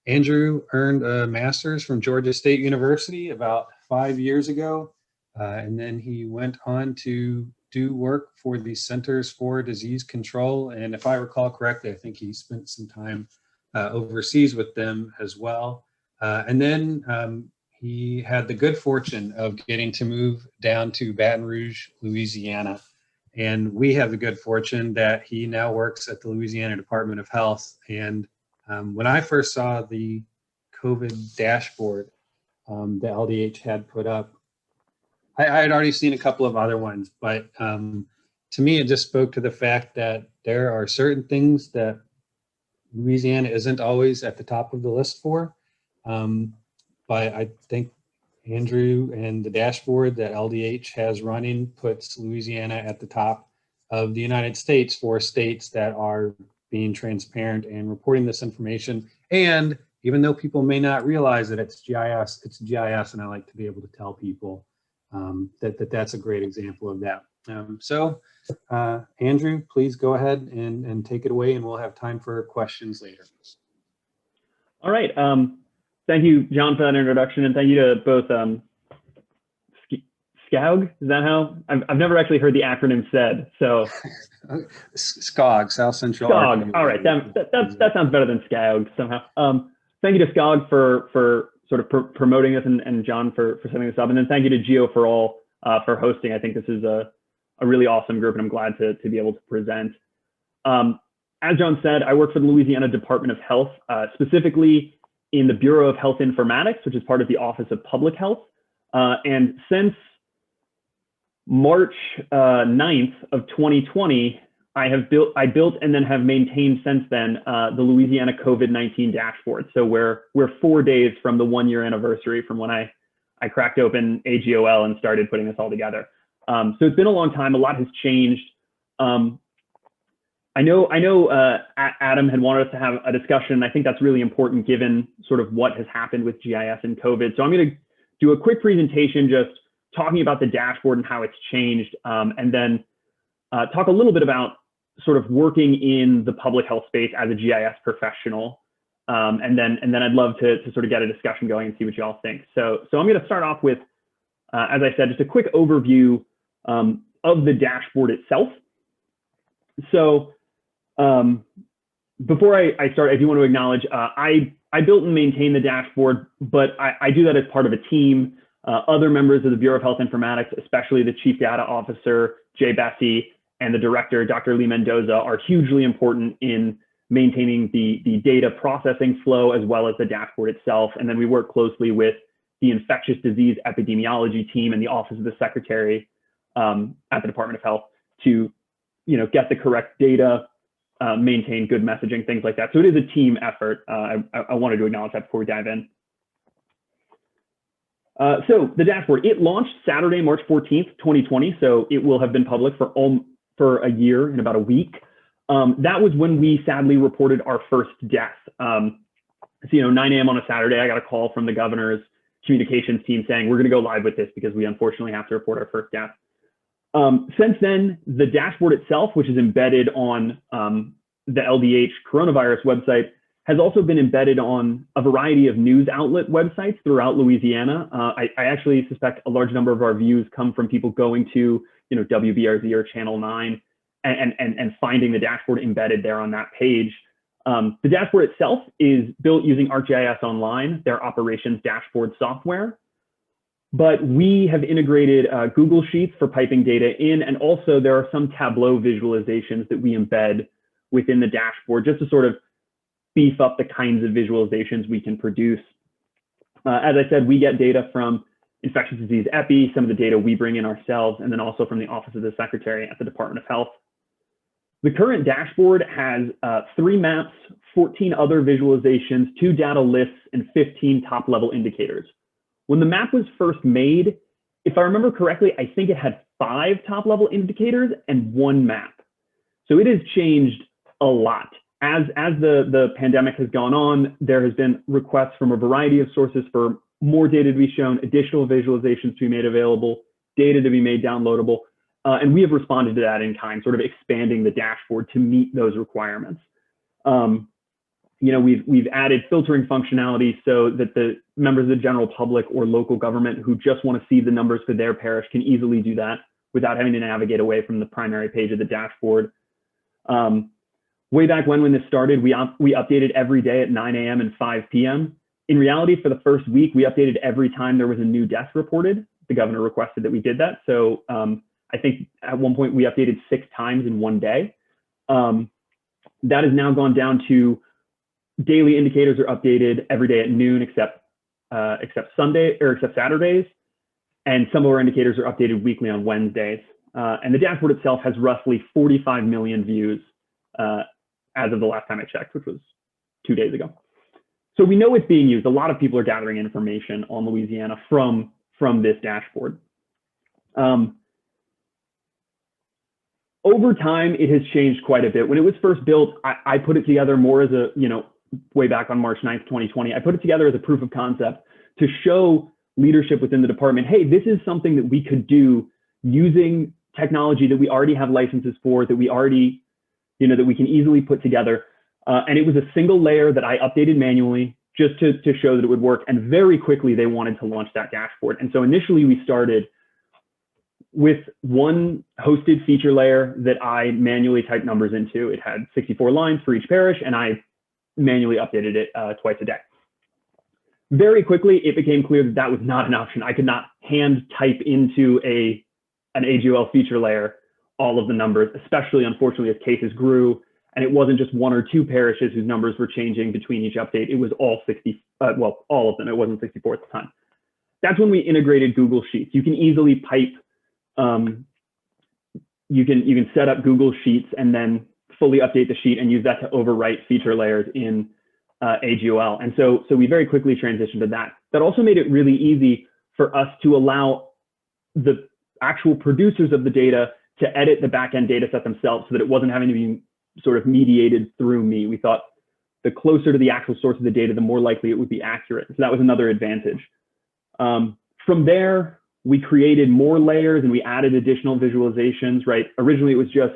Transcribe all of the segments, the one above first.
Andrew earned a master's from Georgia State University about 5 years ago, and then he went on to do work for the Centers for Disease Control. And if I recall correctly, I think he spent some time overseas with them as well. And then he had the good fortune of getting to move down to Baton Rouge, Louisiana. And we have the good fortune that he now works at the Louisiana Department of Health. And when I first saw the COVID dashboard that LDH had put up, I had already seen a couple of other ones, but to me, it just spoke to the fact that there are certain things that Louisiana isn't always at the top of the list for. But I think Andrew and the dashboard that LDH has running puts Louisiana at the top of the United States for states that are being transparent and reporting this information. And even though people may not realize that it's GIS, and I like to be able to tell people that's a great example of that. Andrew, please go ahead and take it away, and we'll have time for questions later. All right. Thank you, John, for that introduction, and thank you to both SCAUG. Is that how? I've never actually heard the acronym said. So SCAUG, South Central. SCAUG. All right, that sounds better than SCAUG somehow. Thank you to SCAUG for sort of promoting this, and John for setting this up, and then thank you to Geo for hosting. I think this is a really awesome group, and I'm glad to be able to present. As John said, I work for the Louisiana Department of Health, specifically in the Bureau of Health Informatics, which is part of the Office of Public Health. And since March 9th of 2020, I built and then have maintained since then the Louisiana COVID-19 dashboard. So we're 4 days from the 1-year anniversary from when I cracked open AGOL and started putting this all together. So it's been a long time. A lot has changed. I know Adam had wanted us to have a discussion. I think that's really important given sort of what has happened with GIS and COVID. So I'm going to do a quick presentation just talking about the dashboard and how it's changed, and then talk a little bit about sort of working in the public health space as a GIS professional. And then I'd love to sort of get a discussion going and see what you all think. So I'm going to start off with, as I said, just a quick overview of the dashboard itself. So before I start, I do want to acknowledge I built and maintain the dashboard, but I do that as part of a team. Other members of the Bureau of Health Informatics, especially the Chief Data Officer, Jay Bessie, and the Director, Dr. Lee Mendoza, are hugely important in maintaining the data processing flow as well as the dashboard itself. And then we work closely with the infectious disease epidemiology team and the Office of the Secretary at the Department of Health to get the correct data, maintain good messaging, things like that. So it is a team effort. I wanted to acknowledge that before we dive in. So the dashboard, it launched Saturday, March 14th, 2020. So it will have been public for a year and about a week. That was when we sadly reported our first death. So, 9 a.m. on a Saturday, I got a call from the governor's communications team saying, we're going to go live with this because we unfortunately have to report our first death. Since then, the dashboard itself, which is embedded on the LDH coronavirus website, has also been embedded on a variety of news outlet websites throughout Louisiana. I actually suspect a large number of our views come from people going to WBRZ or Channel 9 and finding the dashboard embedded there on that page. The dashboard itself is built using ArcGIS Online, their operations dashboard software. But we have integrated Google Sheets for piping data in, and also there are some Tableau visualizations that we embed within the dashboard just to sort of beef up the kinds of visualizations we can produce. As I said, we get data from infectious disease epi, some of the data we bring in ourselves, and then also from the Office of the Secretary at the Department of Health. The current dashboard has 3 maps, 14 other visualizations, 2 data lists, and 15 top-level indicators. When the map was first made, if I remember correctly, I think it had 5 top-level indicators and 1 map. So it has changed a lot. As the pandemic has gone on, there has been requests from a variety of sources for more data to be shown, additional visualizations to be made available, data to be made downloadable, and we have responded to that in kind, sort of expanding the dashboard to meet those requirements. we've added filtering functionality so that the members of the general public or local government who just want to see the numbers for their parish can easily do that without having to navigate away from the primary page of the dashboard. Way back when this started, we updated every day at 9 a.m. and 5 p.m. In reality, for the first week, we updated every time there was a new death reported. The governor requested that we did that. So I think at one point we updated 6 times in one day. That has now gone down to daily indicators are updated every day at noon except Sunday or except Saturdays. And some of our indicators are updated weekly on Wednesdays. And the dashboard itself has roughly 45 million views as of the last time I checked, which was 2 days ago. So we know it's being used. A lot of people are gathering information on Louisiana from this dashboard. Over time, it has changed quite a bit. When it was first built, I put it together more as a, way back on March 9th, 2020, I put it together as a proof of concept to show leadership within the department, hey, this is something that we could do using technology that we already have licenses for, that we already, that we can easily put together. And it was a single layer that I updated manually just to show that it would work. And very quickly, they wanted to launch that dashboard. And so initially we started with one hosted feature layer that I manually typed numbers into. It had 64 lines for each parish, and I manually updated it twice a day. Very quickly, it became clear that that was not an option. I could not hand type into an AGOL feature layer all of the numbers, especially, unfortunately, as cases grew. And it wasn't just 1 or 2 parishes whose numbers were changing between each update. It was all 60, all of them. It wasn't 64 at the time. That's when we integrated Google Sheets. You can easily pipe, you can set up Google Sheets and then fully update the sheet and use that to overwrite feature layers in AGOL. And so we very quickly transitioned to that. That also made it really easy for us to allow the actual producers of the data to edit the backend data set themselves so that it wasn't having to be sort of mediated through me. We thought the closer to the actual source of the data, the more likely it would be accurate. So that was another advantage. From there, we created more layers and we added additional visualizations, right? Originally, it was just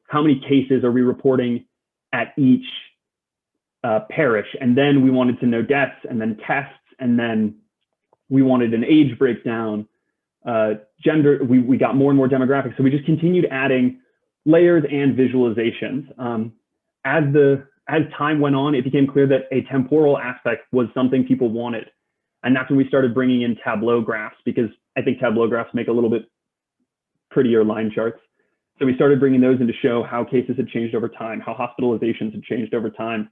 how many cases are we reporting at each parish? And then we wanted to know deaths and then tests. And then we wanted an age breakdown, gender. We got more and more demographics. So we just continued adding layers and visualizations. As time went on, it became clear that a temporal aspect was something people wanted. And that's when we started bringing in Tableau graphs, because I think Tableau graphs make a little bit prettier line charts. So we started bringing those in to show how cases had changed over time, how hospitalizations had changed over time.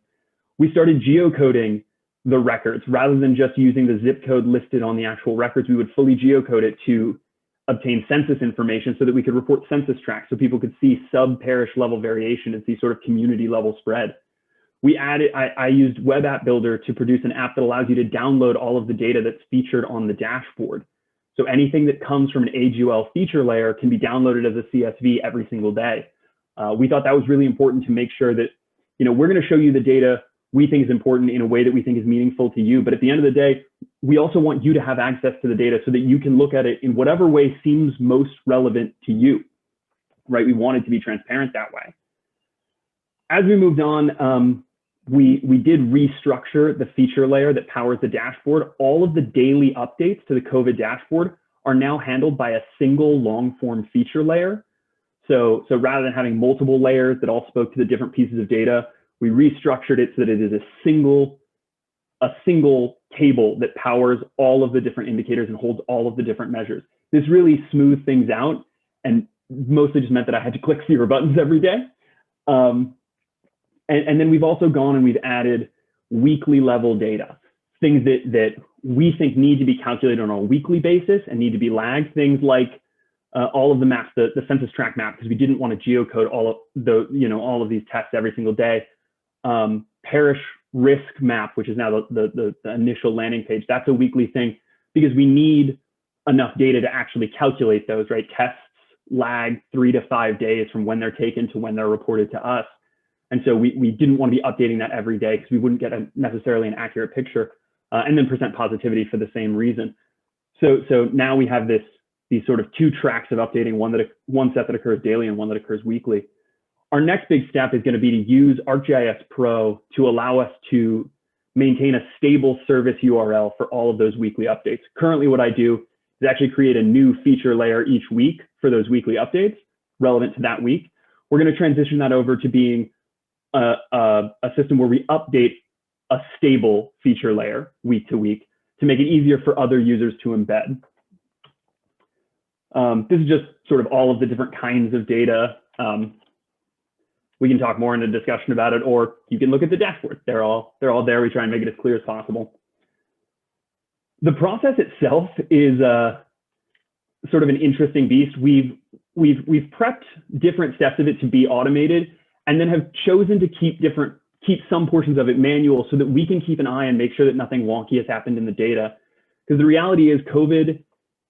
We started geocoding the records. Rather than just using the zip code listed on the actual records, we would fully geocode it to obtain census information so that we could report census tracts so people could see sub-parish level variation and see sort of community level spread. I used Web App Builder to produce an app that allows you to download all of the data that's featured on the dashboard. So anything that comes from an AGOL feature layer can be downloaded as a CSV every single day. We thought that was really important to make sure that, we're going to show you the data we think is important in a way that we think is meaningful to you. But at the end of the day, we also want you to have access to the data so that you can look at it in whatever way seems most relevant to you, right? We wanted to be transparent that way. As we moved on, we did restructure the feature layer that powers the dashboard. All of the daily updates to the COVID dashboard are now handled by a single long form feature layer. So rather than having multiple layers that all spoke to the different pieces of data, we restructured it so that it is a single table that powers all of the different indicators and holds all of the different measures. This really smoothed things out and mostly just meant that I had to click fewer buttons every day. And then we've also gone and we've added weekly level data, things that we think need to be calculated on a weekly basis and need to be lagged, things like all of the maps, the census tract map, because we didn't want to geocode all of these tests every single day. Parish risk map, which is now the initial landing page, that's a weekly thing because we need enough data to actually calculate those, right? Tests lag 3 to 5 days from when they're taken to when they're reported to us. And so we didn't want to be updating that every day because we wouldn't get necessarily an accurate picture, and then percent positivity for the same reason. So now we have these sort of 2 tracks of updating, one set that occurs daily and one that occurs weekly. our next big step is going to be to use ArcGIS Pro to allow us to maintain a stable service URL for all of those weekly updates. Currently, what I do is actually create a new feature layer each week for those weekly updates relevant to that week. We're going to transition that over to being a system where we update a stable feature layer week to week to make it easier for other users to embed. This is just sort of all of the different kinds of data. We can talk more in a discussion about it, or you can look at the dashboard. They're all there. We try and make it as clear as possible. The process itself is sort of an interesting beast. We've prepped different steps of it to be automated, and then have chosen to keep some portions of it manual so that we can keep an eye and make sure that nothing wonky has happened in the data. Because the reality is COVID,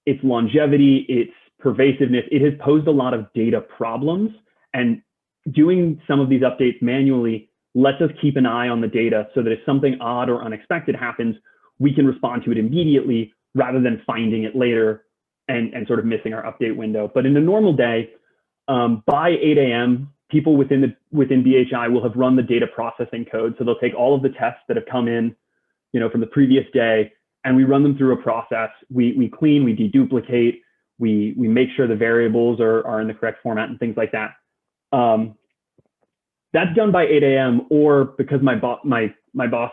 its longevity, its pervasiveness, it has posed a lot of data problems, and doing some of these updates manually lets us keep an eye on the data so that if something odd or unexpected happens, we can respond to it immediately rather than finding it later and sort of missing our update window. But in a normal day, by 8 a.m., people within BHI will have run the data processing code. So they'll take all of the tests that have come in, from the previous day, and we run them through a process. We clean, we deduplicate, we make sure the variables are in the correct format and things like that. That's done by 8 a.m. or because my boss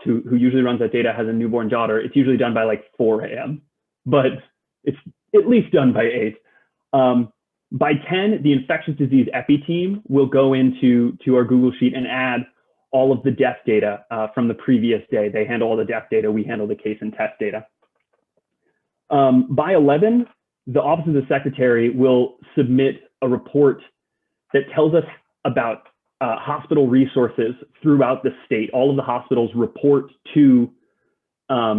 who usually runs that data has a newborn daughter, it's usually done by like 4 a.m. But it's at least done by 8. By 10, the infectious disease epi team will go into our Google Sheet and add all of the death data from the previous day. They handle all the death data. We handle the case and test data. By 11, the Office of the Secretary will submit a report that tells us about hospital resources throughout the state. All of the hospitals report to a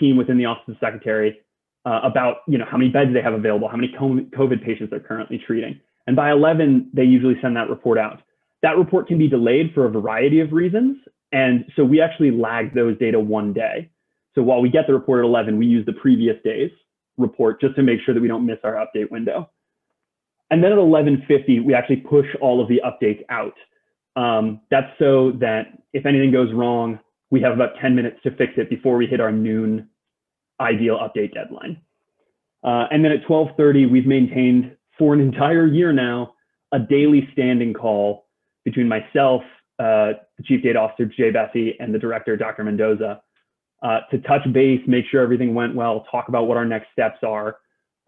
team within the Office of the Secretary about how many beds they have available, how many COVID patients they're currently treating. And by 11, they usually send that report out. That report can be delayed for a variety of reasons. And so we actually lag those data one day. So while we get the report at 11, we use the previous day's report just to make sure that we don't miss our update window. And then at 11:50, we actually push all of the updates out. That's so that if anything goes wrong, we have about 10 minutes to fix it before we hit our noon ideal update deadline. And then at 12:30, we've maintained for an entire year now a daily standing call between myself, the Chief Data Officer, Jay Bessie, and the Director, Dr. Mendoza, to touch base, make sure everything went well, talk about what our next steps are,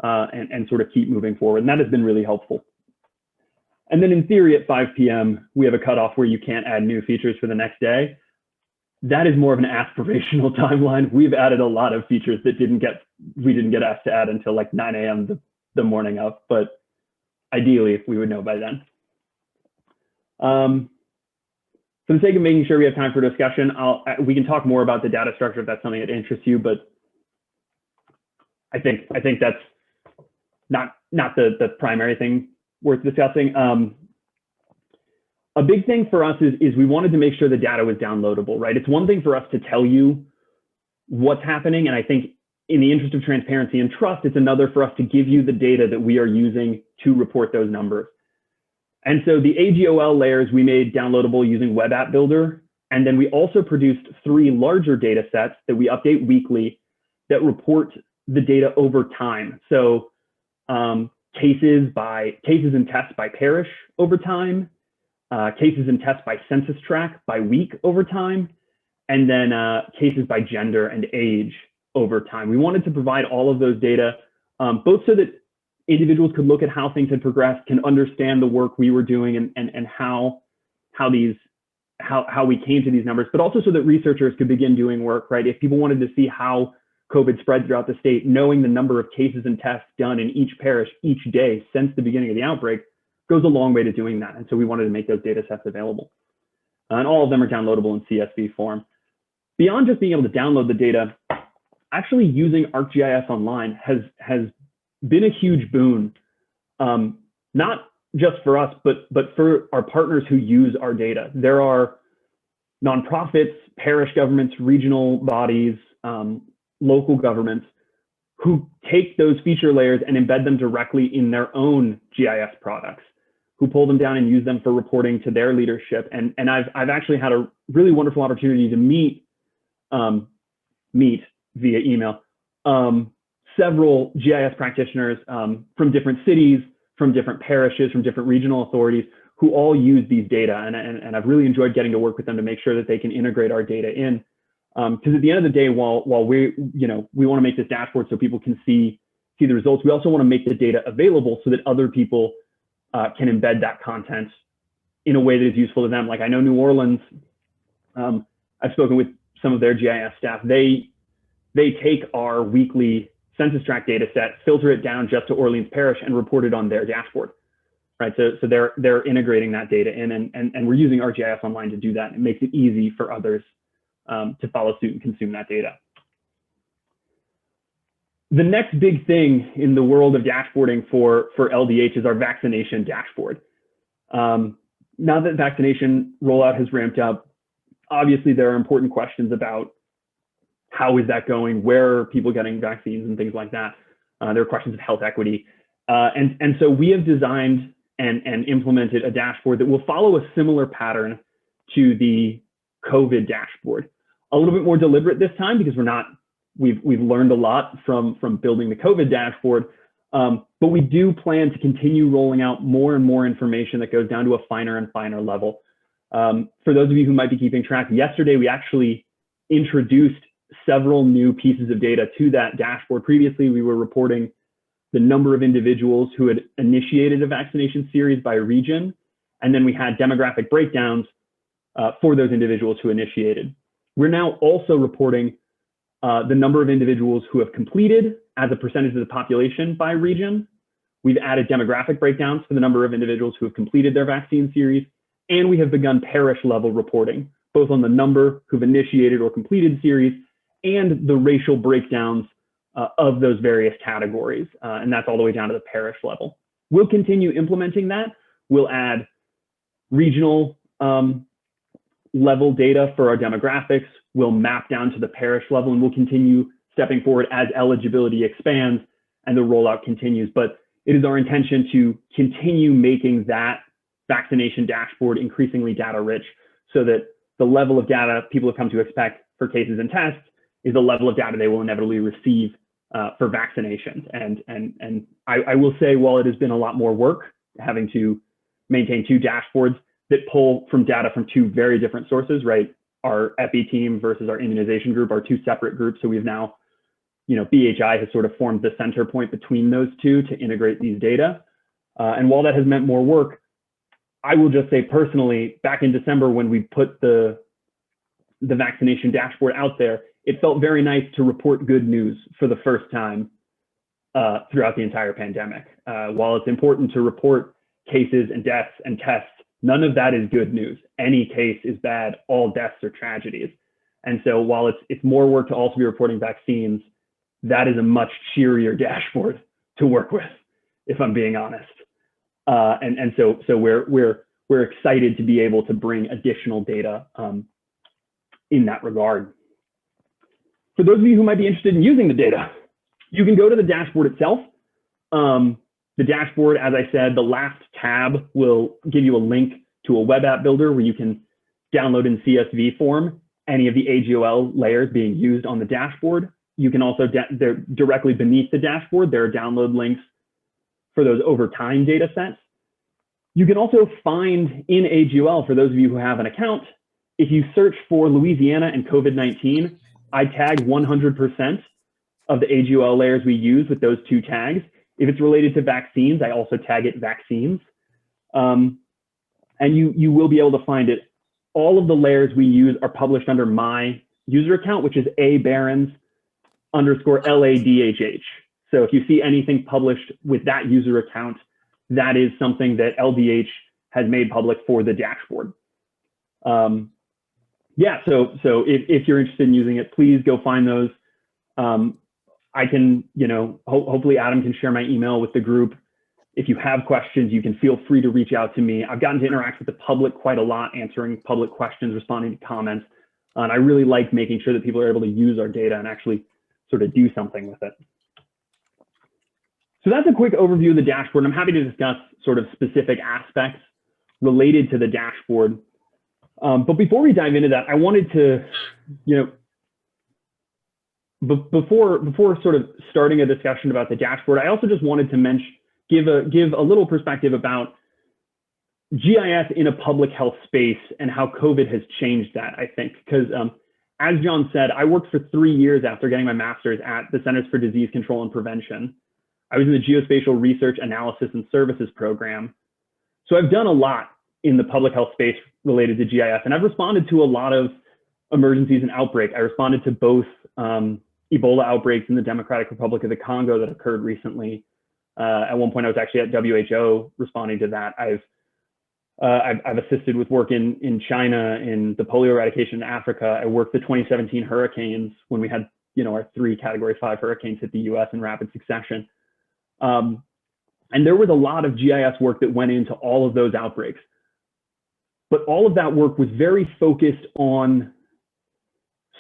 and sort of keep moving forward. And that has been really helpful. And then in theory at 5 p.m., we have a cutoff where you can't add new features for the next day. That is more of an aspirational timeline. We've added a lot of features that we didn't get asked to add until like 9 a.m. the morning of, but ideally we would know by then. For the sake of making sure we have time for discussion, we can talk more about the data structure if that's something that interests you, but I think that's not the primary thing worth discussing. A big thing for us is we wanted to make sure the data was downloadable, right? It's one thing for us to tell you what's happening, and I think in the interest of transparency and trust, it's another for us to give you the data that we are using to report those numbers. And so the AGOL layers we made downloadable using Web App Builder, and then we also produced 3 larger data sets that we update weekly that report the data over time. So cases and tests by parish over time, cases and tests by census tract by week over time, and then cases by gender and age over time. We wanted to provide all of those data, both so that individuals could look at how things had progressed, can understand the work we were doing and how we came to these numbers, but also so that researchers could begin doing work, right? If people wanted to see how COVID spread throughout the state, knowing the number of cases and tests done in each parish each day since the beginning of the outbreak goes a long way to doing that. And so we wanted to make those data sets available. And all of them are downloadable in CSV form. Beyond just being able to download the data, actually using ArcGIS Online has been a huge boon, not just for us, but for our partners who use our data. There are nonprofits, parish governments, regional bodies, local governments who take those feature layers and embed them directly in their own GIS products, who pull them down and use them for reporting to their leadership. And I've actually had a really wonderful opportunity to meet via email several GIS practitioners from different cities, from different parishes, from different regional authorities who all use these data. And I've really enjoyed getting to work with them to make sure that they can integrate our data in. Because at the end of the day, while we want to make this dashboard so people can see the results, we also want to make the data available so that other people can embed that content in a way that is useful to them. Like I know New Orleans, I've spoken with some of their GIS staff. They take our weekly census tract data set, filter it down just to Orleans Parish, and report it on their dashboard. Right, so they're integrating that data in, and we're using ArcGIS Online to do that. It makes it easy for others to follow suit and consume that data. The next big thing in the world of dashboarding for LDH is our vaccination dashboard. Now that vaccination rollout has ramped up, obviously there are important questions about how is that going, where are people getting vaccines and things like that. There are questions of health equity. And so we have designed and implemented a dashboard that will follow a similar pattern to the COVID dashboard. A little bit more deliberate this time because we've learned a lot from building the COVID dashboard, but we do plan to continue rolling out more and more information that goes down to a finer and finer level. For those of you who might be keeping track, yesterday we actually introduced several new pieces of data to that dashboard. Previously, we were reporting the number of individuals who had initiated a vaccination series by region, and then we had demographic breakdowns for those individuals who initiated. We're now also reporting the number of individuals who have completed as a percentage of the population by region. We've added demographic breakdowns for the number of individuals who have completed their vaccine series, and we have begun parish level reporting, both on the number who've initiated or completed series and the racial breakdowns of those various categories. And that's all the way down to the parish level. We'll continue implementing that. We'll add regional level data for our demographics. We'll map down to the parish level, and we'll continue stepping forward as eligibility expands and the rollout continues. But it is our intention to continue making that vaccination dashboard increasingly data rich so that the level of data people have come to expect for cases and tests is the level of data they will inevitably receive for vaccinations. And I will say, while it has been a lot more work having to maintain two dashboards that pull from data from two very different sources, right? Our epi team versus our immunization group are two separate groups. So we've now, BHI has sort of formed the center point between those two to integrate these data. And while that has meant more work, I will just say personally, back in December when we put the vaccination dashboard out there, it felt very nice to report good news for the first time throughout the entire pandemic. While it's important to report cases and deaths and tests, none of that is good news. Any case is bad. All deaths are tragedies. And so while it's more work to also be reporting vaccines, that is a much cheerier dashboard to work with, if I'm being honest. And so we're excited to be able to bring additional data in that regard. For those of you who might be interested in using the data, you can go to the dashboard itself. The dashboard, as I said, the last tab will give you a link to a web app builder where you can download in CSV form any of the AGOL layers being used on the dashboard. You can also, they're directly beneath the dashboard, there are download links for those over time data sets. You can also find in AGOL, for those of you who have an account, if you search for Louisiana and COVID-19, I tag 100% of the AGOL layers we use with those two tags. If it's related to vaccines, I also tag it vaccines. And you will be able to find it. All of the layers we use are published under my user account, which is @Berens_LADHH. So if you see anything published with that user account, that is something that LDH has made public for the dashboard. Yeah, so if you're interested in using it, please go find those. I can, hopefully Adam can share my email with the group. If you have questions, you can feel free to reach out to me. I've gotten to interact with the public quite a lot, answering public questions, responding to comments. And I really like making sure that people are able to use our data and actually sort of do something with it. So that's a quick overview of the dashboard. I'm happy to discuss sort of specific aspects related to the dashboard. But before we dive into that, I wanted to, before sort of starting a discussion about the dashboard, I also just wanted to give a little perspective about GIS in a public health space and how COVID has changed that, I think, because as John said, I worked for 3 years after getting my master's at the Centers for Disease Control and Prevention. I was in the Geospatial Research Analysis and Services program. So I've done a lot in the public health space related to GIS, and I've responded to a lot of emergencies and outbreaks. I responded to both Ebola outbreaks in the Democratic Republic of the Congo that occurred recently. At one point, I was actually at WHO responding to that. I've assisted with work in China, in the polio eradication in Africa. I worked the 2017 hurricanes when we had, our 3 Category 5 hurricanes hit the US in rapid succession. And there was a lot of GIS work that went into all of those outbreaks. But all of that work was very focused on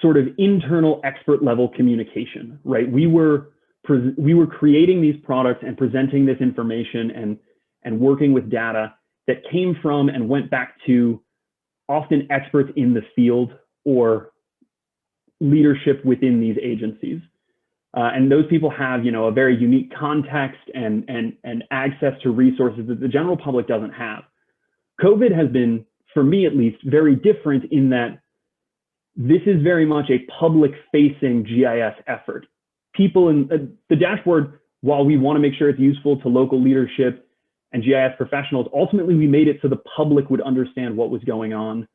sort of internal expert level communication, right? We were creating these products and presenting this information and working with data that came from and went back to often experts in the field or leadership within these agencies. And those people have, a very unique context and access to resources that the general public doesn't have. COVID has been, for me at least, very different in that this is very much a public-facing GIS effort. People in the dashboard, while we want to make sure it's useful to local leadership and GIS professionals, ultimately we made it so the public would understand what was going on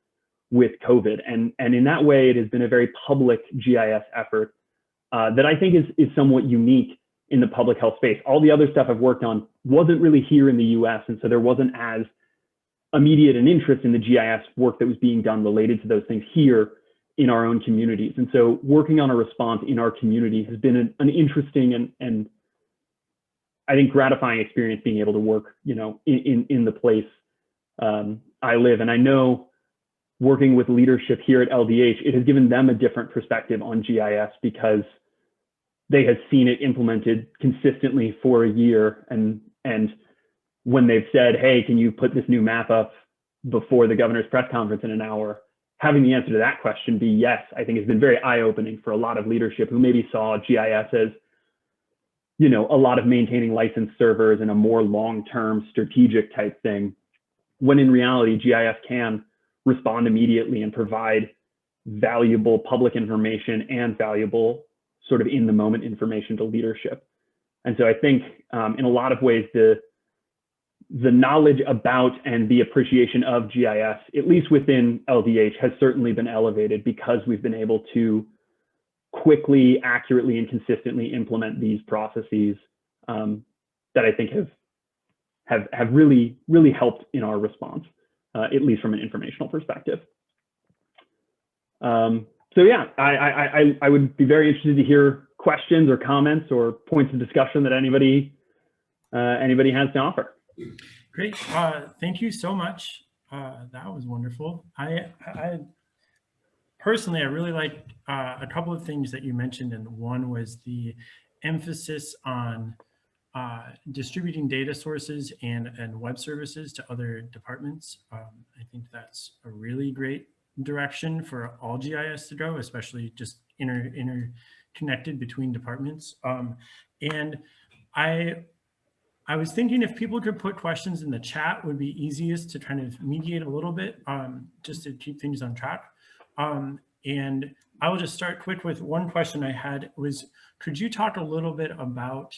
with COVID. And in that way, it has been a very public GIS effort that I think is somewhat unique in the public health space. All the other stuff I've worked on wasn't really here in the US, and so there wasn't as immediate an interest in the GIS work that was being done related to those things here in our own communities. And so working on a response in our community has been an interesting and I think gratifying experience, being able to work, in the place I live. And I know working with leadership here at LDH, it has given them a different perspective on GIS because they have seen it implemented consistently for a year. And when they've said, hey, can you put this new map up before the governor's press conference in an hour? Having the answer to that question be yes, I think has been very eye-opening for a lot of leadership who maybe saw GIS as, a lot of maintaining licensed servers and a more long-term strategic type thing, when in reality, GIS can respond immediately and provide valuable public information and valuable sort of in the moment information to leadership. And so I think in a lot of ways, the knowledge about and the appreciation of GIS, at least within LDH, has certainly been elevated because we've been able to quickly, accurately, and consistently implement these processes that I think have really, really helped in our response, at least from an informational perspective. So yeah, I would be very interested to hear questions or comments or points of discussion that anybody has to offer. Great. Thank you so much. That was wonderful. I personally, I really liked a couple of things that you mentioned, and one was the emphasis on distributing data sources and web services to other departments. I think that's a really great direction for all GIS to go, especially just interconnected between departments. And I was thinking if people could put questions in the chat would be easiest to kind of mediate a little bit, just to keep things on track. And I will just start quick with one question I had was, could you talk a little bit about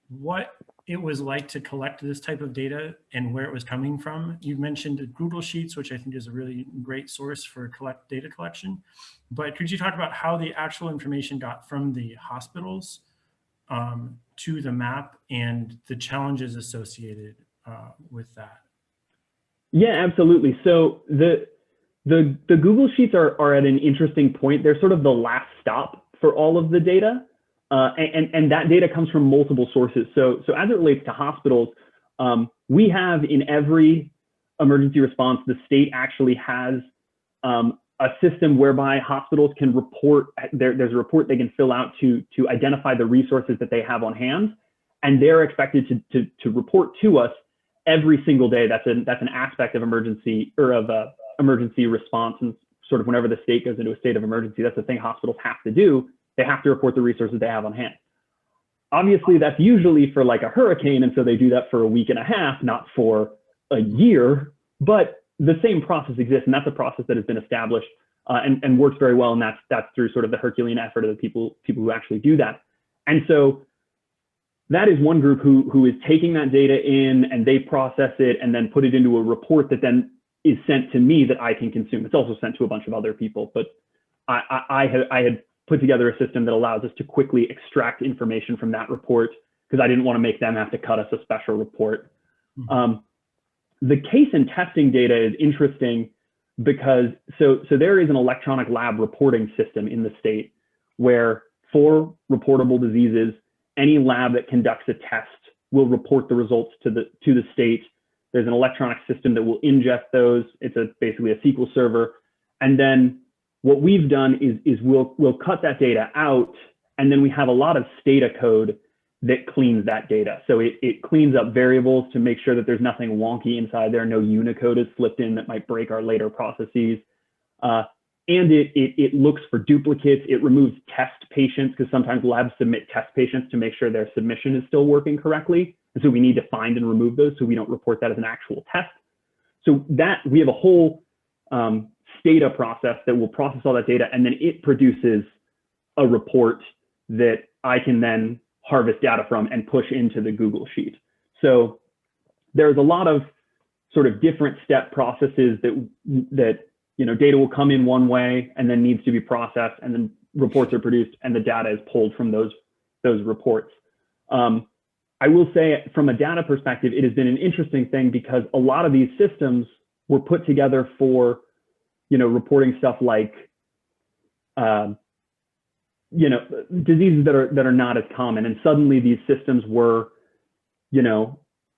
what it was like to collect this type of data and where it was coming from? You mentioned Google Sheets, which I think is a really great source for data collection. But could you talk about how the actual information got from the hospitals to the map and the challenges associated with that? Yeah, absolutely. So the Google Sheets are at an interesting point. They're sort of the last stop for all of the data. And that data comes from multiple sources. So as it relates to hospitals, we have in every emergency response, the state actually has a system whereby hospitals can report, there's a report they can fill out to identify the resources that they have on hand and they're expected to report to us every single day. That's an aspect of emergency or of emergency response, and sort of whenever the state goes into a state of emergency, that's the thing hospitals have to do. They have to report the resources they have on hand. Obviously, that's usually for like a hurricane, and so they do that for a week and a half, not for a year. But the same process exists, and that's a process that has been established and works very well. And that's through sort of the Herculean effort of the people who actually do that. And so that is one group who is taking that data in, and they process it and then put it into a report that then is sent to me that I can consume. It's also sent to a bunch of other people, but I had put together a system that allows us to quickly extract information from that report, because I didn't want to make them have to cut us a special report. Mm-hmm. The case and testing data is interesting because so there is an electronic lab reporting system in the state where for reportable diseases, any lab that conducts a test will report the results to the state. There's an electronic system that will ingest those. It's basically a SQL server. And then what we've done is we'll cut that data out, and then we have a lot of Stata code that cleans that data. So it cleans up variables to make sure that there's nothing wonky inside there. No Unicode is slipped in that might break our later processes. And it looks for duplicates. It removes test patients, because sometimes labs submit test patients to make sure their submission is still working correctly. And so we need to find and remove those so we don't report that as an actual test. So that we have a whole Stata process that will process all that data, and then it produces a report that I can then harvest data from and push into the Google Sheet. So there's a lot of sort of different step processes that data will come in one way and then needs to be processed, and then reports are produced and the data is pulled from those reports. I will say from a data perspective, it has been an interesting thing because a lot of these systems were put together for, reporting stuff like, diseases that are not as common. And suddenly these systems were,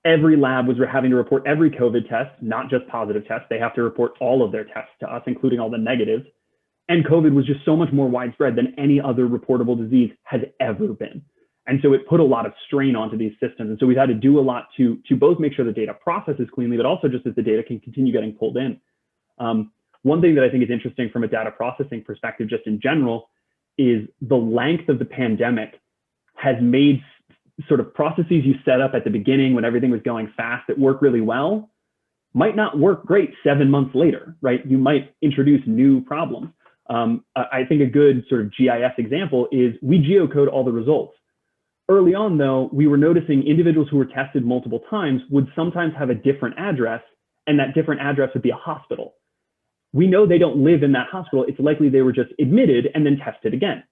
every lab was having to report every COVID test, not just positive tests. They have to report all of their tests to us, including all the negatives. And COVID was just so much more widespread than any other reportable disease has ever been. And so it put a lot of strain onto these systems. And so we've had to do a lot to both make sure the data processes cleanly, but also just that the data can continue getting pulled in. One thing that I think is interesting from a data processing perspective, just in general, is the length of the pandemic has made sort of processes you set up at the beginning when everything was going fast that work really well might not work great 7 months later, right? You might introduce new problems. I think a good sort of GIS example is we geocode all the results. Early on, though, we were noticing individuals who were tested multiple times would sometimes have a different address, and that different address would be a hospital. We know they don't live in that hospital. It's likely they were just admitted and then tested again.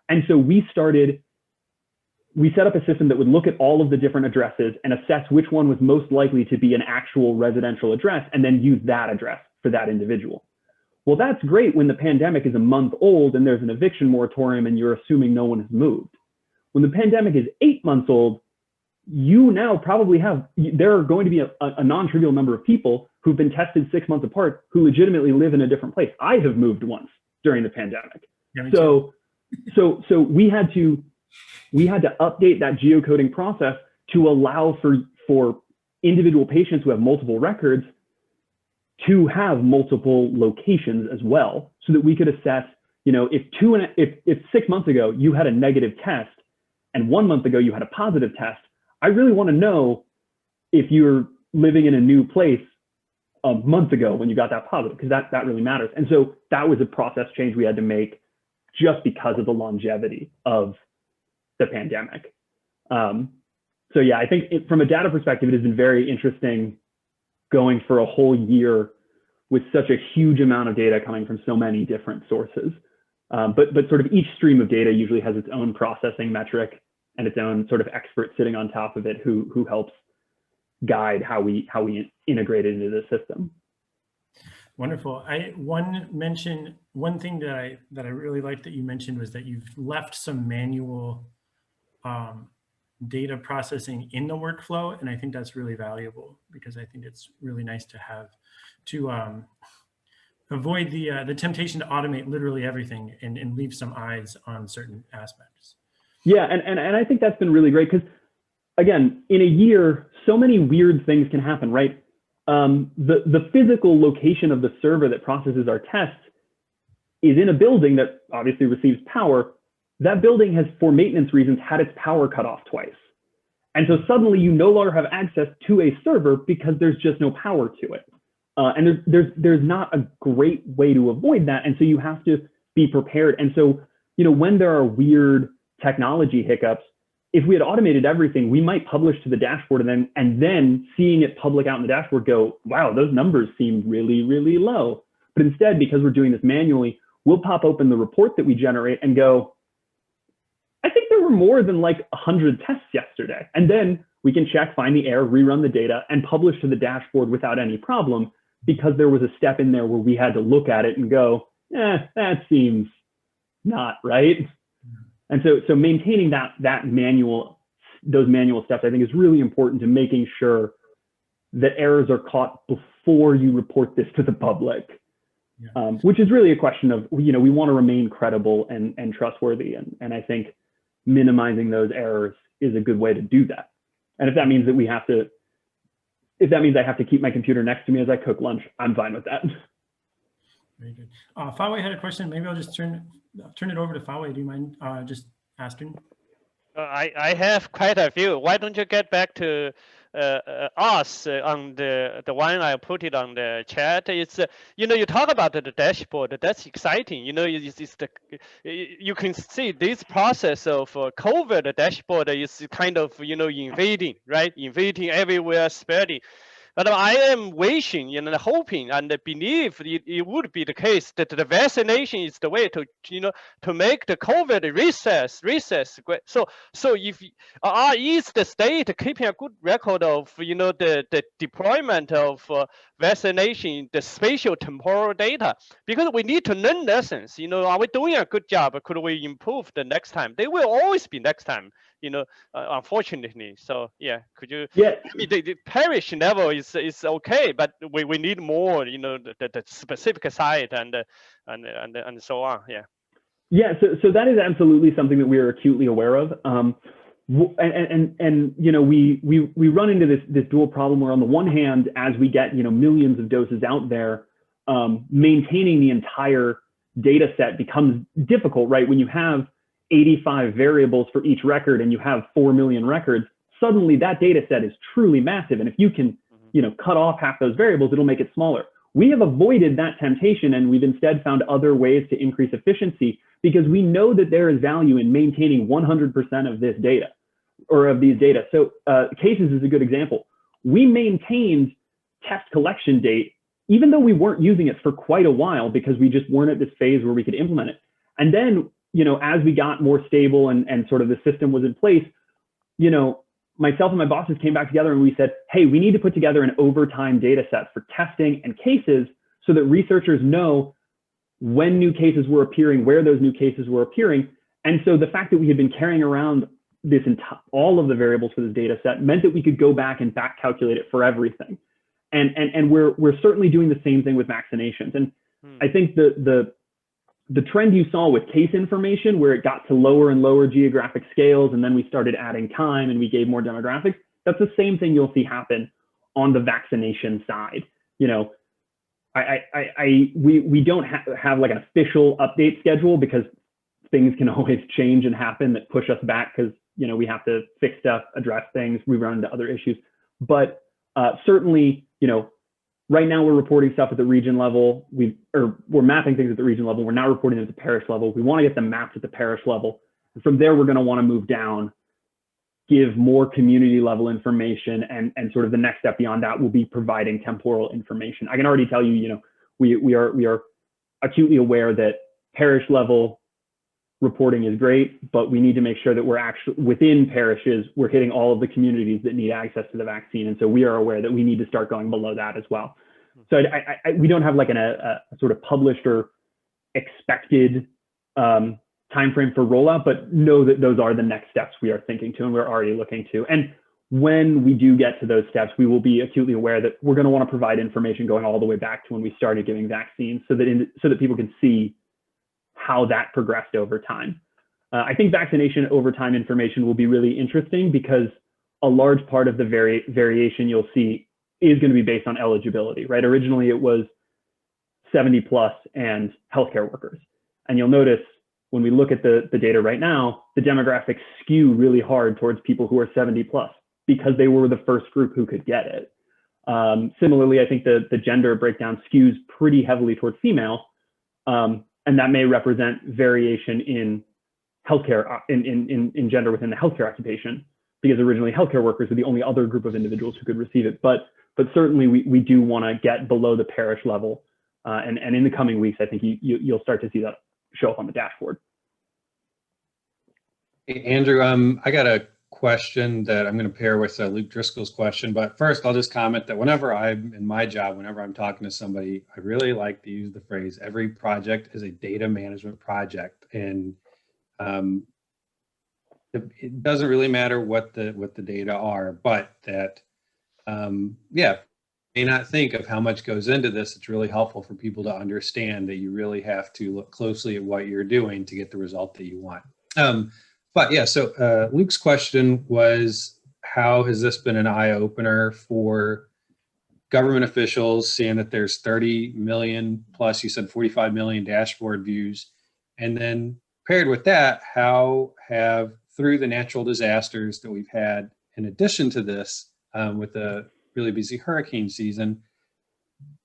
And so we set up a system that would look at all of the different addresses and assess which one was most likely to be an actual residential address, and then use that address for that individual. Well, that's great when the pandemic is a month old and there's an eviction moratorium and you're assuming no one has moved. When the pandemic is 8 months old, you now probably there are going to be a non-trivial number of people who've been tested 6 months apart who legitimately live in a different place. I have moved once during the pandemic. Yeah, so we had to update that geocoding process to allow for individual patients who have multiple records to have multiple locations as well, so that we could assess, if 6 months ago you had a negative test and 1 month ago you had a positive test, I really want to know if you're living in a new place a month ago when you got that positive, because that really matters. And so that was a process change we had to make just because of the longevity of the pandemic. So yeah, I think from a data perspective, it has been very interesting going for a whole year with such a huge amount of data coming from so many different sources. But sort of each stream of data usually has its own processing metric and its own sort of expert sitting on top of it who helps guide how we integrate it into the system. Wonderful. One thing that I really liked that you mentioned was that you've left some manual data processing in the workflow, and I think that's really valuable, because I think it's really nice to have to avoid the temptation to automate literally everything and leave some eyes on certain aspects. Yeah, and I think that's been really great, because again, in a year, so many weird things can happen, right? The physical location of the server that processes our tests is in a building that obviously receives power. That building has, for maintenance reasons, had its power cut off twice. And so suddenly you no longer have access to a server because there's just no power to it. And there's not a great way to avoid that. And so you have to be prepared. And so, when there are weird technology hiccups, if we had automated everything, we might publish to the dashboard and then seeing it public out in the dashboard go, wow, those numbers seem really, really low. But instead, because we're doing this manually, we'll pop open the report that we generate and go, I think there were more than like 100 tests yesterday. And then we can check, find the error, rerun the data, and publish to the dashboard without any problem, because there was a step in there where we had to look at it and go, that seems not right. And so maintaining those manual steps, I think, is really important to making sure that errors are caught before you report this to the public. Yeah. Which is really a question of, we want to remain credible and trustworthy. And I think minimizing those errors is a good way to do that. And if that means I have to keep my computer next to me as I cook lunch, I'm fine with that. Very good. Fawe had a question. Maybe I'll just turn it over to Fawe. Do you mind just asking? I have quite a few. Why don't you get back to us on the one I put it on the chat? It's you talk about the dashboard. That's exciting. You can see this process of COVID dashboard is kind of invading, right? Invading everywhere, spreading. But I am wishing, hoping and believe it would be the case that the vaccination is the way to, to make the COVID recess. So if is the state keeping a good record of, the deployment of vaccination, the spatial temporal data? Because we need to learn lessons. Are we doing a good job? Could we improve the next time? They will always be next time. Unfortunately. So yeah, could you? Yeah. I mean, the parish level is okay, but we need more. The specific site and so on. Yeah. Yeah. So that is absolutely something that we are acutely aware of. We run into this dual problem where, on the one hand, as we get millions of doses out there, maintaining the entire data set becomes difficult, right? When you have 85 variables for each record and you have 4 million records, suddenly that data set is truly massive. And if you can, cut off half those variables, it'll make it smaller. We have avoided that temptation, and we've instead found other ways to increase efficiency, because we know that there is value in maintaining 100% of this data, or of these data. So cases is a good example. We maintained test collection date, even though we weren't using it for quite a while, because we just weren't at this phase where we could implement it. And then as we got more stable and sort of the system was in place, myself and my bosses came back together and we said, hey, we need to put together an overtime data set for testing and cases so that researchers know when new cases were appearing, where those new cases were appearing. And so the fact that we had been carrying around all of the variables for this data set meant that we could go back and back calculate it for everything. And we're certainly doing the same thing with vaccinations. And I think the trend you saw with case information, where it got to lower and lower geographic scales, and then we started adding time and we gave more demographics, that's the same thing you'll see happen on the vaccination side. We don't have like an official update schedule, because things can always change and happen that push us back, because we have to fix stuff, address things, we run into other issues. But certainly, right now we're reporting stuff at the region level. We're mapping things at the region level. We're not reporting them at the parish level. We want to get them mapped at the parish level. And from there, we're going to want to move down, give more community level information, and sort of the next step beyond that will be providing temporal information. I can already tell you, we are acutely aware that parish level reporting is great, but we need to make sure that we're actually within parishes, we're hitting all of the communities that need access to the vaccine. And so we are aware that we need to start going below that as well. So we don't have like a sort of published or expected timeframe for rollout, but know that those are the next steps we are thinking to and we're already looking to. And when we do get to those steps, we will be acutely aware that we're going to want to provide information going all the way back to when we started giving vaccines, so that people can see how that progressed over time. I think vaccination over time information will be really interesting, because a large part of the variation you'll see is going to be based on eligibility, right? Originally, it was 70 plus and healthcare workers. And you'll notice when we look at the data right now, the demographics skew really hard towards people who are 70 plus because they were the first group who could get it. Similarly, I think the gender breakdown skews pretty heavily towards female, and that may represent variation in healthcare, in gender within the healthcare occupation, because originally healthcare workers were the only other group of individuals who could receive it. But certainly we do want to get below the parish level, and in the coming weeks, I think you'll start to see that show up on the dashboard. Hey, Andrew, I got a question that I'm going to pair with Luke Driscoll's question, but first I'll just comment that whenever I'm in my job, whenever I'm talking to somebody, I really like to use the phrase, every project is a data management project. And it doesn't really matter what the data are, but that, yeah, may not think of how much goes into this. It's really helpful for people to understand that you really have to look closely at what you're doing to get the result that you want. But yeah, so Luke's question was, how has this been an eye-opener for government officials, seeing that there's 30 million plus, you said 45 million dashboard views, and then paired with that, how have, through the natural disasters that we've had, in addition to this, with the really busy hurricane season,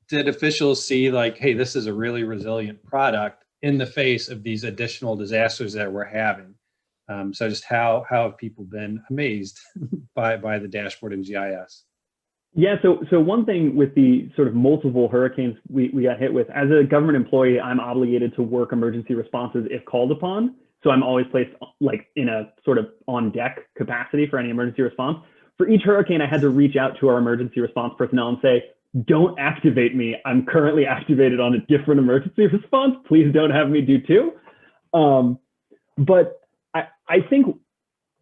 did officials see like, hey, this is a really resilient product in the face of these additional disasters that we're having? So just how have people been amazed by the dashboard in GIS? Yeah, so one thing with the sort of multiple hurricanes we got hit with, as a government employee, I'm obligated to work emergency responses if called upon. So I'm always placed like in a sort of on deck capacity for any emergency response. For each hurricane, I had to reach out to our emergency response personnel and say, don't activate me. I'm currently activated on a different emergency response. Please don't have me do two. But I think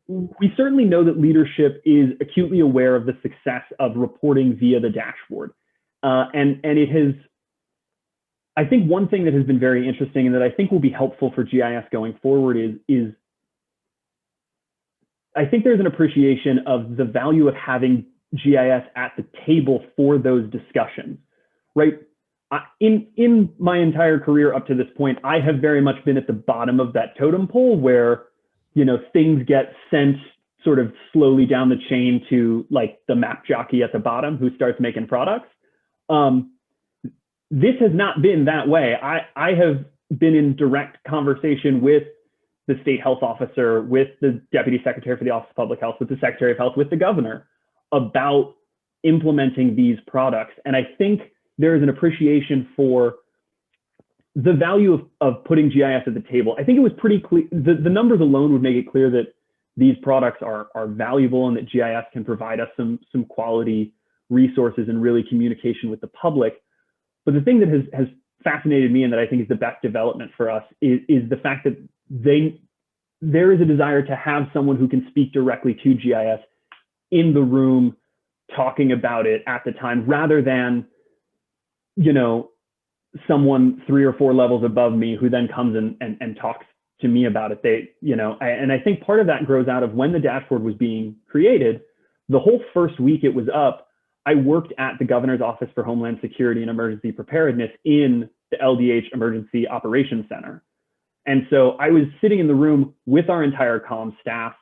we certainly know that leadership is acutely aware of the success of reporting via the dashboard. And it has, I think one thing that has been very interesting and that I think will be helpful for GIS going forward is I think there's an appreciation of the value of having GIS at the table for those discussions, right? In my entire career up to this point, I have very much been at the bottom of that totem pole where, you know, things get sent sort of slowly down the chain to like the map jockey at the bottom who starts making products. This has not been that way. I have been in direct conversation with the state health officer, with the deputy secretary for the Office of Public Health, with the secretary of health, with the governor about implementing these products. And I think there is an appreciation for the value of putting GIS at the table. I think it was pretty clear, the numbers alone would make it clear that these products are valuable and that GIS can provide us some quality resources and really communication with the public. But the thing that has fascinated me and that I think is the best development for us is the fact that there is a desire to have someone who can speak directly to GIS in the room talking about it at the time, rather than, you know, someone 3 or 4 levels above me who then comes and talks to me about it. And I think part of that grows out of when the dashboard was being created. The whole first week it was up, I worked at the Governor's Office for Homeland Security and Emergency Preparedness in the LDH Emergency Operations Center. And so I was sitting in the room with our entire comm staff,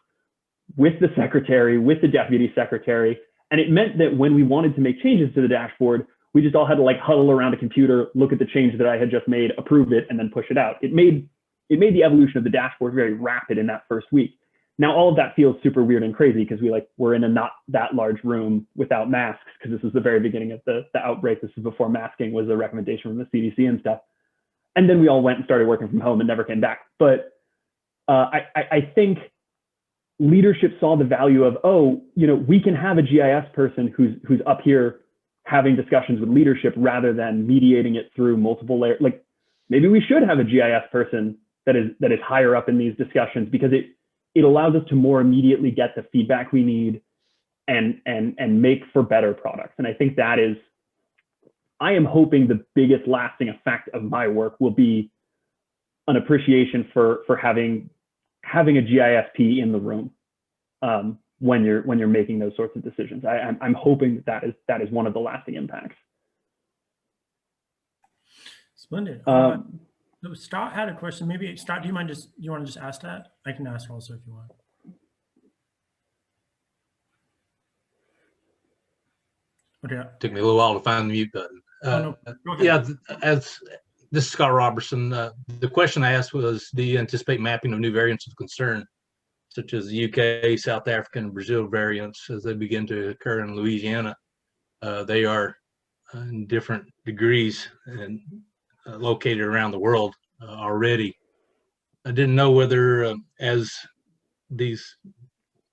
with the secretary, with the deputy secretary. And it meant that when we wanted to make changes to the dashboard, we just all had to like huddle around a computer, look at the change that I had just made, approve it, and then push it out. It made the evolution of the dashboard very rapid in that first week. Now, all of that feels super weird and crazy because we're in a not that large room without masks, because this was the very beginning of the outbreak. This is before masking was a recommendation from the CDC and stuff. And then we all went and started working from home and never came back. But I think leadership saw the value of, oh, you know, we can have a GIS person who's up here having discussions with leadership rather than mediating it through multiple layers. Like maybe we should have a GIS person that is higher up in these discussions, because it allows us to more immediately get the feedback we need and make for better products. And I think that is, I am hoping the biggest lasting effect of my work will be an appreciation for having a GISP in the room. when you're making those sorts of decisions. I'm hoping that is one of the lasting impacts. Splendid. So Scott had a question. Maybe Scott, do you want to just ask that? I can ask also if you want. Okay. Took me a little while to find the mute button. No. Go ahead. Yeah, as this is Scott Robertson. The question I asked was, do you anticipate mapping of new variants of concern, such as the UK, South Africa, and Brazil variants as they begin to occur in Louisiana? They are in different degrees and located around the world already. I didn't know whether as these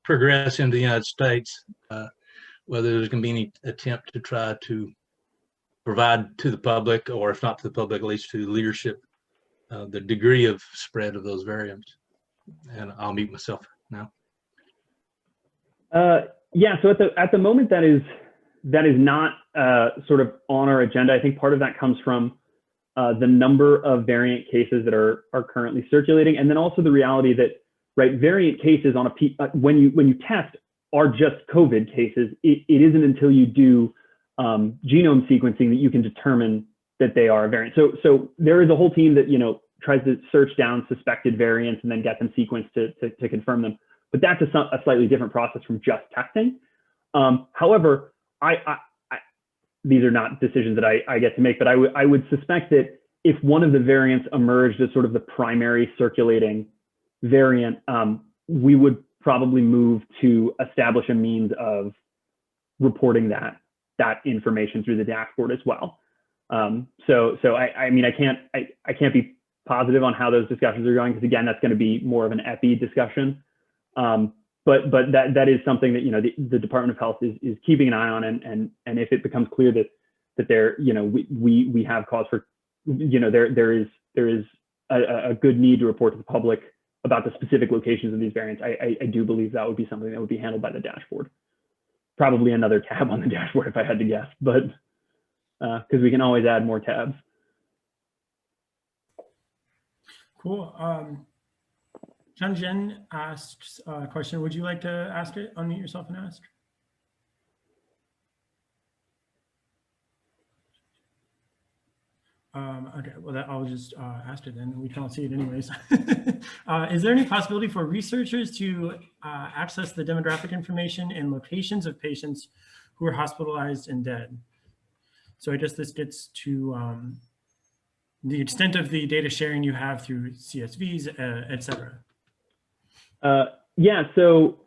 progress into the United States, whether there's going to be any attempt to try to provide to the public, or if not to the public, at least to leadership, the degree of spread of those variants. And I'll mute myself now. Yeah, so at the moment that is not sort of on our agenda. I think part of that comes from the number of variant cases that are currently circulating, and then also the reality that, right, variant cases on when you test are just COVID cases. It isn't until you do genome sequencing that you can determine that they are a variant. So there is a whole team that tries to search down suspected variants and then get them sequenced to confirm them. But that's a slightly different process from just testing. However, these are not decisions that I get to make, but I would suspect that if one of the variants emerged as sort of the primary circulating variant, we would probably move to establish a means of reporting that information through the dashboard as well. So I mean, I can't be positive on how those discussions are going, because again, that's going to be more of an epi discussion. But that is something that the Department of Health is keeping an eye on, and if it becomes clear that there we have cause for there is a good need to report to the public about the specific locations of these variants, I do believe that would be something that would be handled by the dashboard. Probably another tab on the dashboard if I had to guess, but because we can always add more tabs. Cool. John Jen asks a question. Would you like to ask it? Unmute yourself and ask. Okay, well, I'll just ask it then. We can't see it anyways. Is there any possibility for researchers to access the demographic information and locations of patients who are hospitalized and dead? So I guess this gets to the extent of the data sharing you have through CSVs, et cetera. Yeah, so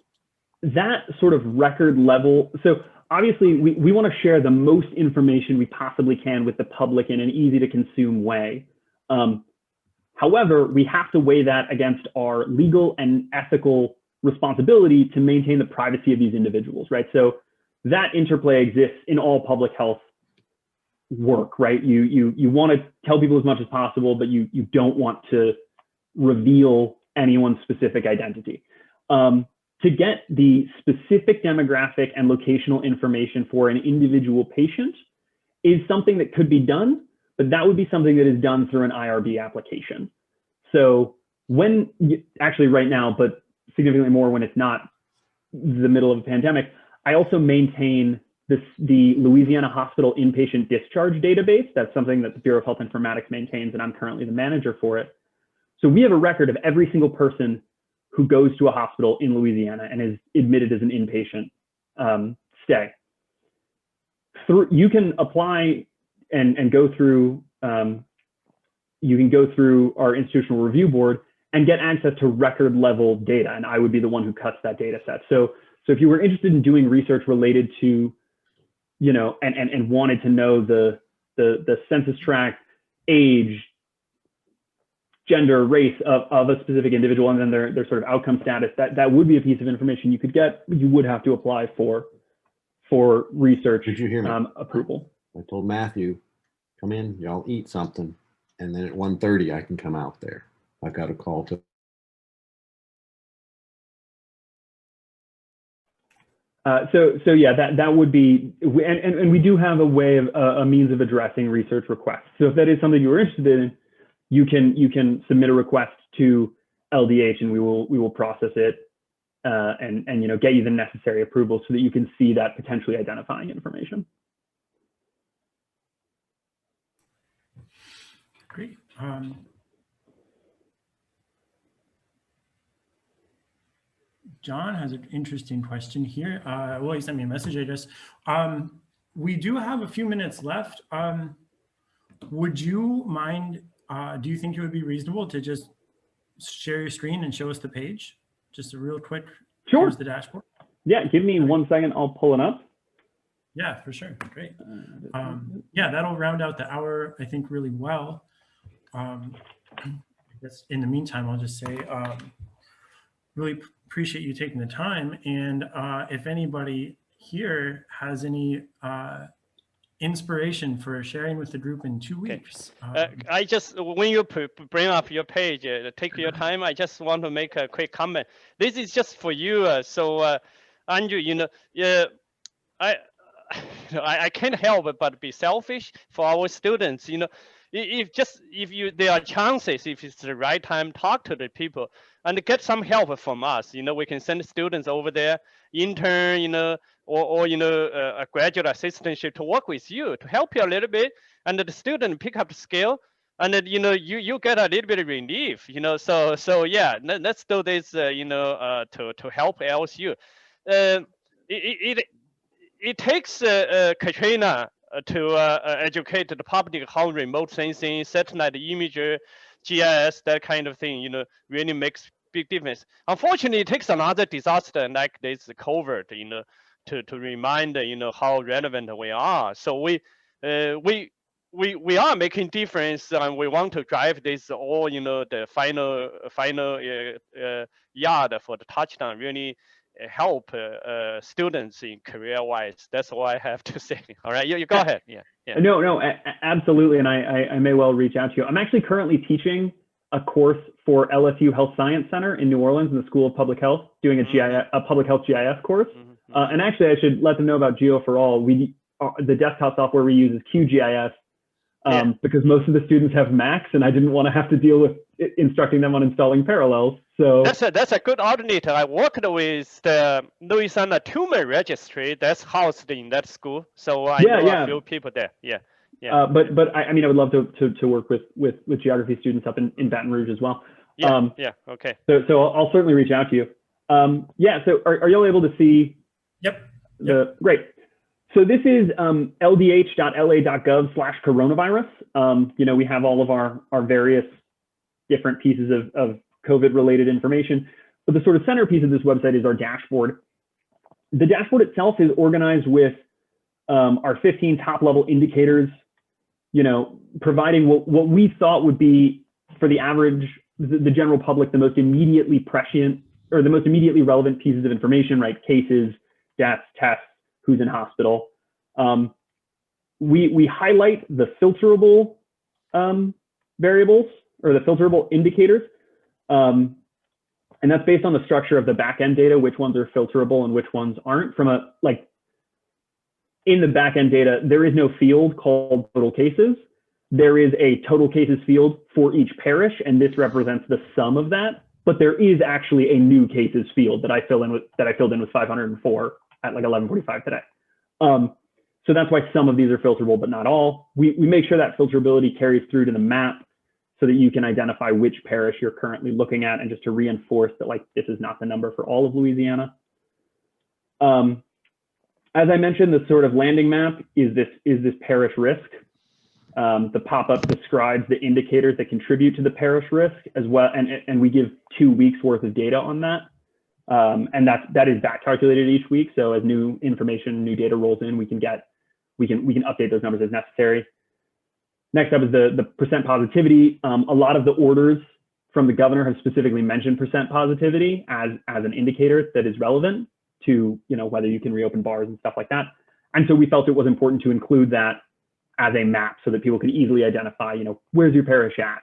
that sort of record level, so obviously we want to share the most information we possibly can with the public in an easy to consume way. However, we have to weigh that against our legal and ethical responsibility to maintain the privacy of these individuals, right? So that interplay exists in all public health work, right? You want to tell people as much as possible, but you don't want to reveal anyone's specific identity. To get the specific demographic and locational information for an individual patient is something that could be done, but that would be something that is done through an IRB application. So actually right now, but significantly more when it's not the middle of a pandemic, I also maintain the Louisiana Hospital Inpatient Discharge Database. That's something that the Bureau of Health Informatics maintains, and I'm currently the manager for it. So we have a record of every single person who goes to a hospital in Louisiana and is admitted as an inpatient stay. You can apply and go through, you can go through our institutional review board and get access to record level data, and I would be the one who cuts that data set. So if you were interested in doing research related to, and wanted to know the census tract, age, gender, race of a specific individual, and then their sort of outcome status, that would be a piece of information you could get. You would have to apply for research Did you hear me? Approval. I told Matthew, come in, y'all eat something, and then at 1:30 I can come out there. I've got a call to. So yeah, that would be, and we do have a way of a means of addressing research requests. So if that is something you're interested in, you can submit a request to LDH, and we will process it and get you the necessary approval so that you can see that potentially identifying information. Great. John has an interesting question here. Well, he sent me a message, I guess. We do have a few minutes left. Would you mind, do you think it would be reasonable to just share your screen and show us the page? Just a real quick, Sure. Here's the dashboard. Yeah, give me 1 second, I'll pull it up. Yeah, for sure, great. Yeah, that'll round out the hour, I think, really well. I guess in the meantime, I'll just say, really appreciate you taking the time. And if anybody here has any inspiration for sharing with the group in 2 weeks. I just, when you bring up your page, take your time, I just want to make a quick comment. This is just for you. Andrew, I can't help but be selfish for our students. If there are chances, if it's the right time, talk to the people and get some help from us. We can send students over there, intern, or a graduate assistantship to work with you to help you a little bit, and the student pick up the skill, and then you get a little bit of relief. So yeah, let's do this. To help LSU. It takes Katrina to educate the public how remote sensing, satellite imager, GIS, that kind of thing, really makes big difference. Unfortunately, it takes another disaster like this COVID, to remind, how relevant we are. So we are making difference, and we want to drive this all, the final yard for the touchdown, really help students in career-wise. That's all I have to say. All right, you go ahead. Yeah. No, absolutely, and I may well reach out to you. I'm actually currently teaching a course for LSU Health Science Center in New Orleans in the School of Public Health, doing a public health GIS course. And actually, I should let them know about Geo for All. The desktop software we use is QGIS, because most of the students have Macs, and I didn't want to have to deal with instructing them on installing Parallels. So that's a good alternative. I worked with the Louisiana Tumor Registry that's housed in that school, so I know a few people there. But I mean, I would love to work with geography students up in Baton Rouge as well. Okay. So I'll certainly reach out to you. So are y'all able to see? Yep. Great. So this is ldh.la.gov/coronavirus. We have all of our various different pieces of COVID related information, but the sort of centerpiece of this website is our dashboard. The dashboard itself is organized with our 15 top level indicators, providing what we thought would be, for the average, the general public, the most immediately prescient or the most immediately relevant pieces of information, right? Cases, deaths, tests, who's in hospital. We highlight the filterable variables or the filterable indicators. And that's based on the structure of the backend data, which ones are filterable and which ones aren't. In the backend data, there is no field called total cases. There is a total cases field for each parish, and this represents the sum of that. But there is actually a new cases field that I filled in with 504 at like 11:45 today. So that's why some of these are filterable, but not all. We make sure that filterability carries through to the map so that you can identify which parish you're currently looking at, and just to reinforce that this is not the number for all of Louisiana. As I mentioned, the sort of landing map is this parish risk. The pop-up describes the indicators that contribute to the parish risk as well, and we give 2 weeks worth of data on that. And that is back calculated each week. So as new information, new data rolls in, we can update those numbers as necessary. Next up is the percent positivity. A lot of the orders from the governor have specifically mentioned percent positivity as an indicator that is relevant to whether you can reopen bars and stuff like that. And so we felt it was important to include that as a map so that people could easily identify, where's your parish at?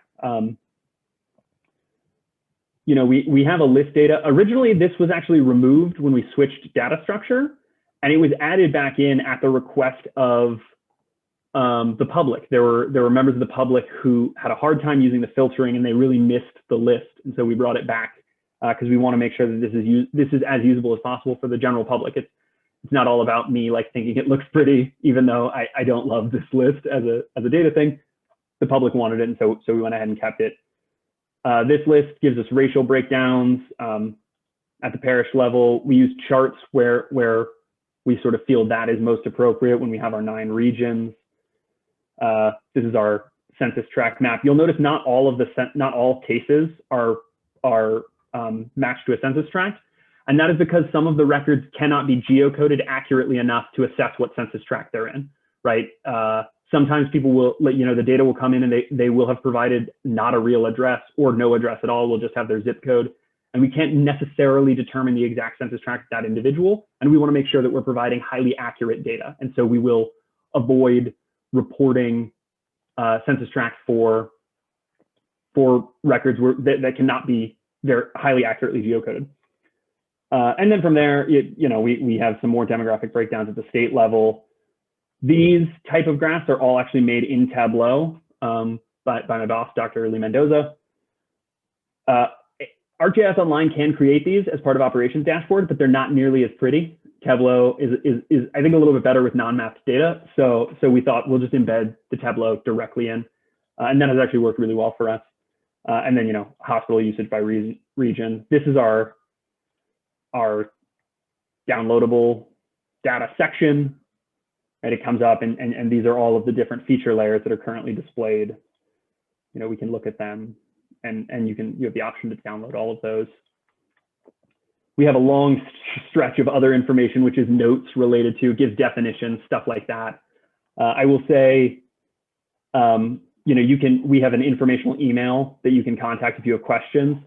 We have a list data. Originally, this was actually removed when we switched data structure, and it was added back in at the request of the public. There were members of the public who had a hard time using the filtering, and they really missed the list. And so we brought it back because we want to make sure that this is as usable as possible for the general public. It's not all about me like thinking it looks pretty, even though I don't love this list as a data thing. The public wanted it, and so we went ahead and kept it. This list gives us racial breakdowns at the parish level. We use charts where we sort of feel that is most appropriate when we have our 9 regions. This is our census tract map. You'll notice not all cases are matched to a census tract, and that is because some of the records cannot be geocoded accurately enough to assess what census tract they're in, right? Sometimes people will the data will come in and they will have provided not a real address or no address at all. We'll just have their zip code, and we can't necessarily determine the exact census tract of that individual. And we want to make sure that we're providing highly accurate data. And so we will avoid reporting census tracts for records that cannot be very highly accurately geocoded. And then from there, we have some more demographic breakdowns at the state level. These type of graphs are all actually made in Tableau by my boss, Dr. Lee Mendoza. ArcGIS Online can create these as part of operations dashboard, but they're not nearly as pretty. Tableau is I think a little bit better with non-mapped data. So we thought we'll just embed the Tableau directly in, and that has actually worked really well for us. And then hospital usage by region. This is our downloadable data section. Right, it comes up, and these are all of the different feature layers that are currently displayed. We can look at them, and you have the option to download all of those. We have a long stretch of other information, which is notes related to, gives definitions, stuff like that. I will say, we have an informational email that you can contact if you have questions.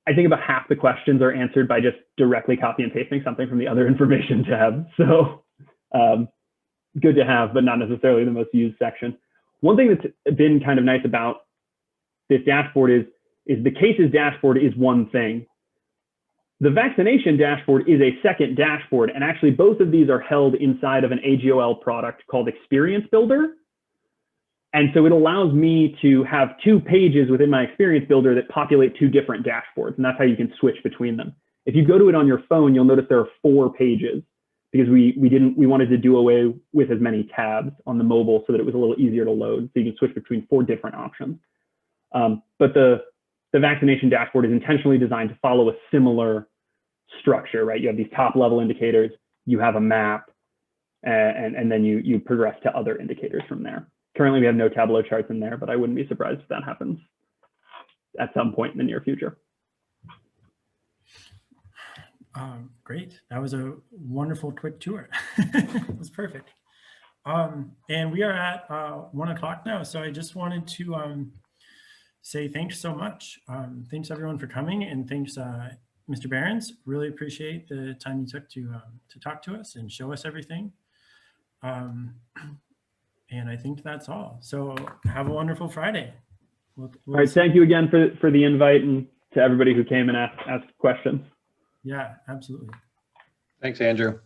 I think about half the questions are answered by just directly copy and pasting something from the other information tab. So good to have, but not necessarily the most used section. One thing that's been kind of nice about this dashboard is the cases dashboard is one thing. The vaccination dashboard is a second dashboard, and actually both of these are held inside of an AGOL product called Experience Builder. And so it allows me to have 2 pages within my Experience Builder that populate 2 different dashboards, and that's how you can switch between them. If you go to it on your phone, you'll notice there are 4 pages because we wanted to do away with as many tabs on the mobile so that it was a little easier to load. So you can switch between 4 different options. But the vaccination dashboard is intentionally designed to follow a similar structure, right? You have these top level indicators, you have a map, and then you progress to other indicators from there. Currently, we have no Tableau charts in there, but I wouldn't be surprised if that happens at some point in the near future. Great. That was a wonderful quick tour. It was perfect. And we are at 1 o'clock now. So I just wanted to say thanks so much. Thanks everyone for coming, and thanks Mr. Berens. Really appreciate the time you took to talk to us and show us everything. And I think that's all. So have a wonderful Friday. All right. Thank you again for the invite, and to everybody who came and asked questions. Yeah, absolutely. Thanks, Andrew.